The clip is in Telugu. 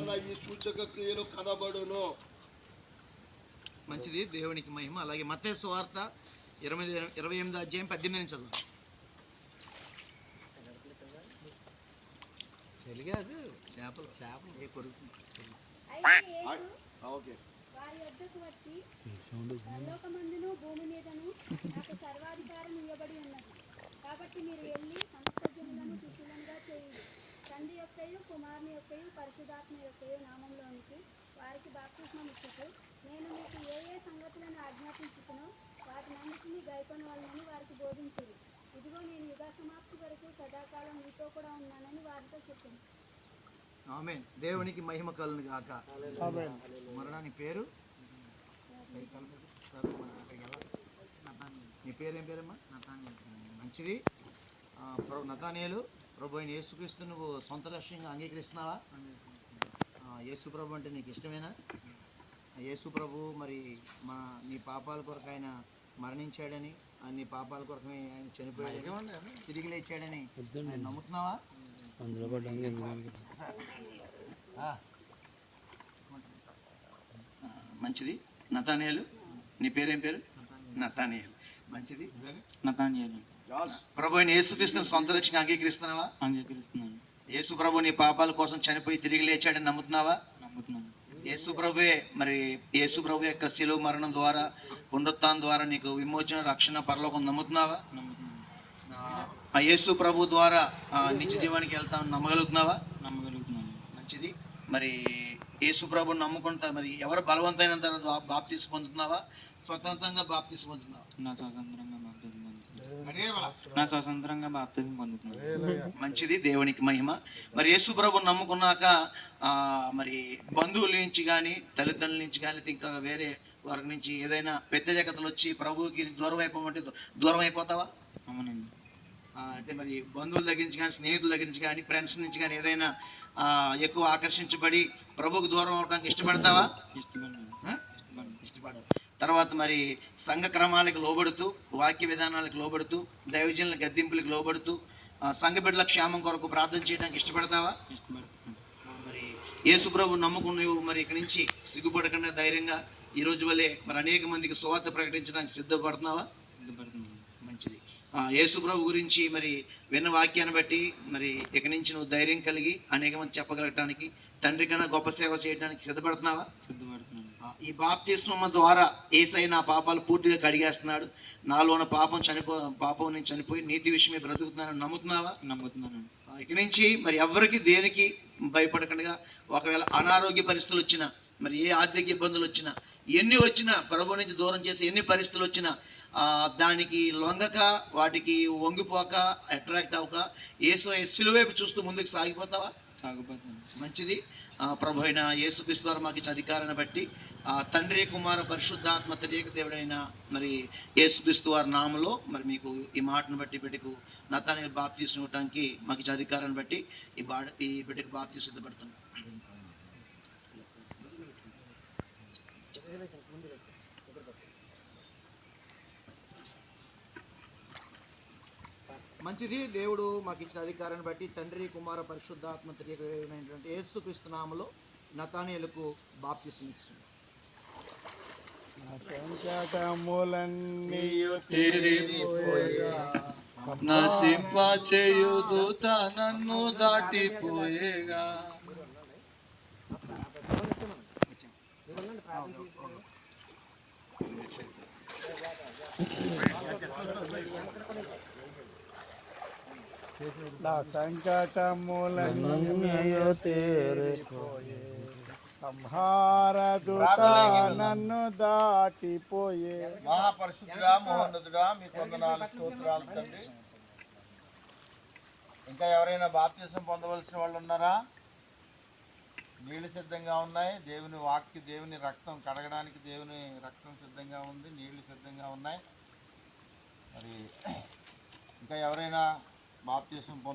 వలన ఈ సూచక క్రియలు కనబడును. మంచిది, దేవునికి మహిమ. అలాగే మత్తయి సువార్త 28వ అధ్యాయం 18 నుంచి చదువు. తెలియదు చేపలు ఏ కొడుకు. వారి యొద్దకు వచ్చి, పరలోకమందును భూమి మీదను నాకు సర్వాధికారం ఇవ్వబడి ఉన్నది. కాబట్టి మీరు వెళ్ళి సమస్త జనులను శిష్యులుగా చేయండి. తండ్రి యొక్కయు కుమారుని యొక్కయు పరిశుద్ధాత్మ యొక్కయు నామంలోనికి వారికి బాప్తిస్మం ఇచ్చుచు, నేను మీకు ఏ ఏ సంగతులను ఆజ్ఞాపించుకునో వాటినన్నిటినీ గైకొనవలనని వారికి బోధించేది. ఇదిగో నేను యుగ సమాప్తి వరకు సదాకాలం మీతో కూడా ఉన్నానని వారితో చెప్పింది. ఆమేన్. దేవునికి మహిమ కలుగును గాక. ఆమేన్. మరణాని పేరు నీ పేరు ఏం పేరమ్మా? మంచిది. నతానియేలు, ప్రభు అయిన యేసుక్రీస్తు నువ్వు సొంత లక్ష్యంగా అంగీకరిస్తున్నావా? యేసు ప్రభు అంటే నీకు ఇష్టమేనా? యేసు ప్రభు మరి నీ పాపాల కొరకు ఆయన మరణించాడని, నీ పాపాల కొరకు ఆయన చనిపోయాడని, తిరిగి లేచాడని నమ్ముతున్నావా? మంచిది. నతానియేలు, నీ పేరేం పేరు? నతానియేలు. మంచిది. నతానియేలు. ప్రభు అయిన యేసుక్రీస్తును సొంత రక్షణగా అంగీకరిస్తున్నావా? అంగీకరిస్తున్నాను. యేసు ప్రభు నీ పాపాల కోసం చనిపోయి తిరిగి లేచాడని నమ్ముతున్నావా? నమ్ముతున్నాను. యేసు ప్రభువే మరి యేసు ప్రభు యొక్క శిలువ మరణం ద్వారా, పునరుత్థానం ద్వారా నీకు విమోచన, రక్షణ, పరలోకం నమ్ముతున్నావా? నమ్ముతున్నాను. యేసు ప్రభు ద్వారా నిత్య జీవానికి వెళ్తామని నమ్మగలుగుతున్నావా? నమ్మగలుగుతున్నాను. మంచిది. మరి యేసు ప్రభుని నమ్ముకుంటా మరి ఎవరు బలవంతమైన తర్వాత బాప్తీసు పొందుతున్నావా? స్వతంత్రంగా బాప్తీసు పొందుతున్నావా? నా స్వతంత్రంగా బాప్తిజం పొందుతున్నాను. మంచిది, దేవునికి మహిమ. మరి యేసు ప్రభుని నమ్ముకున్నాక మరి బంధువుల నుంచి కానీ, తల్లిదండ్రుల నుంచి కానీ, ఇంకా వేరే వారి నుంచి ఏదైనా వ్యతిరేకతలు వచ్చి ప్రభువుకి దూరం అయిపోమంటే దూరం అయిపోతావా? అవునండి. అంటే మరి బంధువుల దగ్గర నుంచి కానీ, స్నేహితుల దగ్గర నుంచి కానీ, ఫ్రెండ్స్ నుంచి కానీ ఏదైనా ఎక్కువ ఆకర్షించబడి ప్రభువుకు దూరం అవడానికి ఇష్టపడతావా? ఇష్టపడవు. తర్వాత మరి సంఘ క్రమాలకు లోబడుతూ, వాక్య విధానాలకు లోబడుతూ, దైవజనుల గద్దింపులకు లోబడుతూ, సంఘ బిడ్డల క్షేమం కొరకు ప్రార్థన చేయడానికి ఇష్టపడతావా? మరి యేసు ప్రభు నమ్ముకుని మరి ఇక్కడి నుంచి సిగ్గుపడకుండా ధైర్యంగా ఈ రోజు వల్లే మరి అనేక మందికి సువార్త ప్రకటించడానికి సిద్ధపడుతున్నావా? మంచిది. యేసు ప్రభు గురించి మరి విన్న వాక్యాన్ని బట్టి మరి ఇక్కడి నుంచి నువ్వు ధైర్యం కలిగి అనేక మంది చెప్పగలగటానికి, తండ్రి కన్నా గొప్ప సేవ చేయడానికి సిద్ధపడుతున్నావా? సిద్ధపడుతున్నాను. ఈ బాప్తిస్మం ద్వారా యేసయ్య నా పాపాలు పూర్తిగా కడిగేస్తున్నాడు, నాలో ఉన్న పాపం నుంచి చనిపోయి నీతి విషయమే బ్రతుకుతున్నాను నమ్ముతున్నావా? నమ్ముతున్నాను. ఇక్కడి నుంచి మరి ఎవరికి దేనికి భయపడకుండా, ఒకవేళ అనారోగ్య పరిస్థితులు వచ్చినా, మరి ఏ ఆర్థిక ఇబ్బందులు వచ్చినా, ఎన్ని వచ్చినా, ప్రభు నుంచి దూరం చేసి ఎన్ని పరిస్థితులు వచ్చినా దానికి లొంగక, వాటికి వంగిపోక, అట్రాక్ట్ అవ్వక, యేసు వైపు చూస్తూ ముందుకు సాగిపోతావా? సాగిపోతాను. మంచిది. ప్రభు అయిన యేసుక్రీస్తు ద్వారా మాకు ఇచ్చే అధికారాన్ని బట్టి తండ్రి, కుమార, పరిశుద్ధాత్మ త్రియేక దేవుడైన మరి యేసుక్రీస్తు వారి నామములో మరి మీకు ఈ మాటను బట్టి బిడ్డకు నతానియేలు బాప్తీసం ఇవ్వడానికి మాకు ఇచ్చే అధికారాన్ని బట్టి ఈ బిడ్డకు బాప్తీసం సిద్ధపడుతున్నాం. మంచిది. దేవుడు మాకు ఇచ్చిన అధికారాన్ని బట్టి తండ్రి, కుమార, పరిశుద్ధాత్మ త్రియేకమైనటువంటి యేసుక్రీస్తు నామములో నతానియేలుకు బాప్తిసం ఇస్తున్నాం. నశింపచేయుదుత నన్ను దాటిపోయేగా. నా సంకటములన్నీయు తీరిపోయే, సంహారదుత నన్ను దాటిపోయే. మహాపరిశుద్ధుడా, మహోన్నతుడా, మీ వందనాలు, స్తోత్రాలు తండ్రి. ఇంకా ఎవరైనా బాప్తిసం పొందవలసిన వాళ్ళు ఉన్నారా? నీళ్లు సిద్ధంగా ఉన్నాయి. దేవుని రక్తం కడగడానికి దేవుని రక్తం సిద్ధంగా ఉంది, నీళ్లు సిద్ధంగా ఉన్నాయి. మరి ఇంకా ఎవరైనా బాప్తిసం పొంద